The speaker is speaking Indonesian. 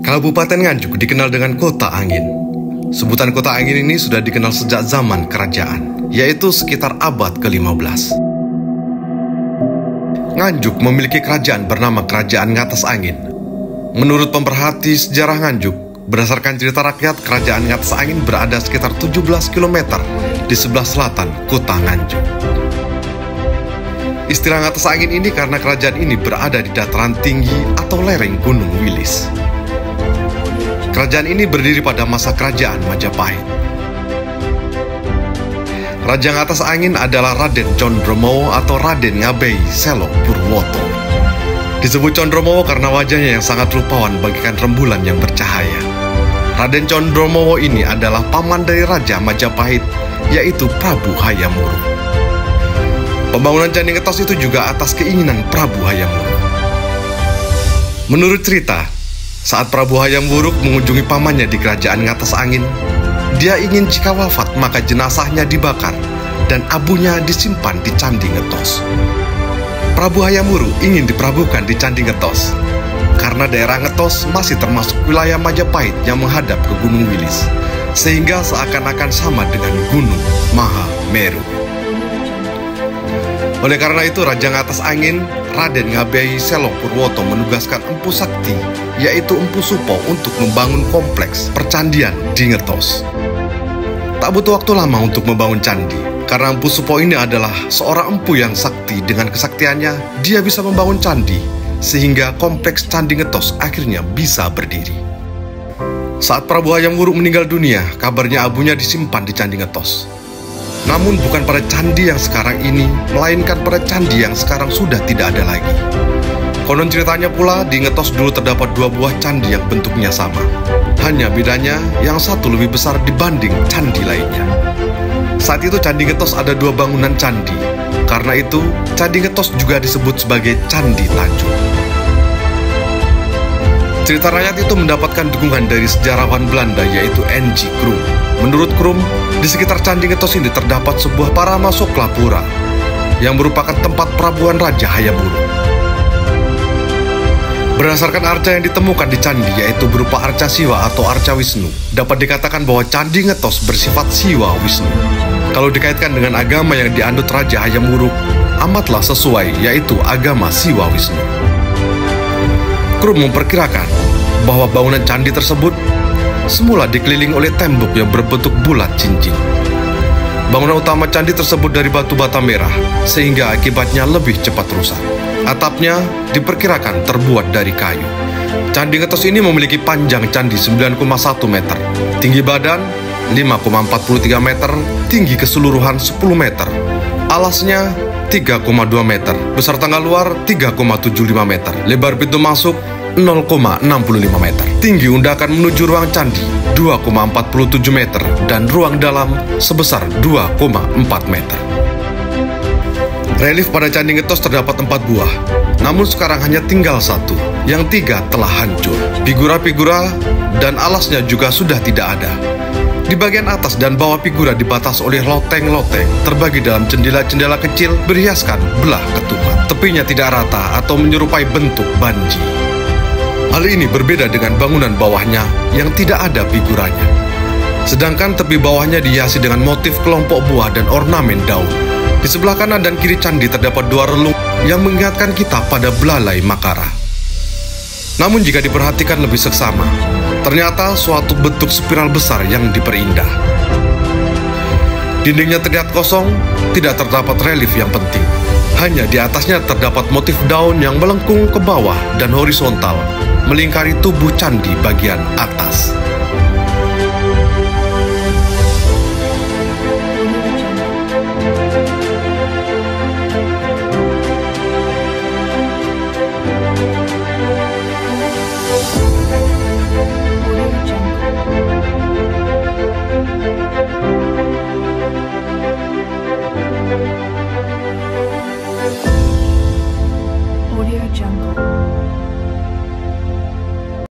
Kabupaten Nganjuk dikenal dengan Kota Angin. Sebutan Kota Angin ini sudah dikenal sejak zaman kerajaan, yaitu sekitar abad ke-15. Nganjuk memiliki kerajaan bernama Kerajaan Ngatas Angin. Menurut pemerhati sejarah Nganjuk, berdasarkan cerita rakyat, Kerajaan Ngatas Angin berada sekitar 17 km di sebelah selatan Kota Nganjuk. Istilah Ngatas Angin ini karena kerajaan ini berada di dataran tinggi atau lereng Gunung Wilis. Kerajaan ini berdiri pada masa kerajaan Majapahit. Raja Ngatas Angin adalah Raden Condromowo atau Raden Ngabei Selok Purwoto. Disebut Condromowo karena wajahnya yang sangat rupawan bagaikan rembulan yang bercahaya. Raden Condromowo ini adalah paman dari Raja Majapahit, yaitu Prabu Hayam Wuruk. Pembangunan Candi Ngetos itu juga atas keinginan Prabu Hayam Wuruk. Menurut cerita, saat Prabu Hayam Wuruk mengunjungi pamannya di Kerajaan Ngatas Angin, dia ingin jika wafat maka jenazahnya dibakar dan abunya disimpan di Candi Ngetos. Prabu Hayam Wuruk ingin diprabukan di Candi Ngetos karena daerah Ngetos masih termasuk wilayah Majapahit yang menghadap ke Gunung Wilis, sehingga seakan-akan sama dengan Gunung Mahameru. Oleh karena itu, Raja Ngatas Angin, Raden Ngabei Selok Purwoto menugaskan Empu Sakti, yaitu Empu Supo, untuk membangun kompleks percandian di Ngetos. Tak butuh waktu lama untuk membangun candi, karena Empu Supo ini adalah seorang empu yang sakti. Dengan kesaktiannya, dia bisa membangun candi, sehingga kompleks Candi Ngetos akhirnya bisa berdiri. Saat Prabu Hayam Wuruk meninggal dunia, kabarnya abunya disimpan di Candi Ngetos. Namun bukan pada candi yang sekarang ini, melainkan pada candi yang sekarang sudah tidak ada lagi. Konon ceritanya pula, di Ngetos dulu terdapat 2 buah candi yang bentuknya sama. Hanya bedanya, yang satu lebih besar dibanding candi lainnya. Saat itu Candi Ngetos ada 2 bangunan candi. Karena itu, Candi Ngetos juga disebut sebagai Candi Tanjung. Cerita rakyat itu mendapatkan dukungan dari sejarawan Belanda, yaitu N.G. Krum. Menurut Krum, di sekitar Candi Ngetos ini terdapat sebuah Paramasoklapura yang merupakan tempat perabuan Raja Hayam Wuruk. Berdasarkan arca yang ditemukan di candi, yaitu berupa arca Siwa atau arca Wisnu, dapat dikatakan bahwa Candi Ngetos bersifat Siwa Wisnu. Kalau dikaitkan dengan agama yang dianut Raja Hayam Wuruk, amatlah sesuai, yaitu agama Siwa Wisnu. Krum memperkirakan bahwa bangunan candi tersebut semula dikelilingi oleh tembok yang berbentuk bulat cincin. Bangunan utama candi tersebut dari batu bata merah, sehingga akibatnya lebih cepat rusak. Atapnya diperkirakan terbuat dari kayu. Candi Ngetos ini memiliki panjang candi 9,1 meter, tinggi badan 5,43 meter, tinggi keseluruhan 10 meter, alasnya 3,2 meter, besar tangga luar 3,75 meter, lebar pintu masuk 0,65 meter, tinggi undakan menuju ruang candi 2,47 meter, dan ruang dalam sebesar 2,4 meter. Relief pada Candi Ngetos terdapat 4 buah, namun sekarang hanya tinggal 1, yang 3 telah hancur. Figura-figura dan alasnya juga sudah tidak ada. Di bagian atas dan bawah figura dibatas oleh loteng-loteng, terbagi dalam jendela-jendela kecil berhiaskan belah ketupat. Tepinya tidak rata atau menyerupai bentuk banji. Hal ini berbeda dengan bangunan bawahnya yang tidak ada figuranya. Sedangkan tepi bawahnya dihiasi dengan motif kelompok buah dan ornamen daun. Di sebelah kanan dan kiri candi terdapat 2 relung yang mengingatkan kita pada belalai Makara. Namun jika diperhatikan lebih seksama, ternyata suatu bentuk spiral besar yang diperindah. Dindingnya terlihat kosong, tidak terdapat relief yang penting. Hanya di atasnya terdapat motif daun yang melengkung ke bawah dan horizontal, melingkari tubuh candi bagian atas.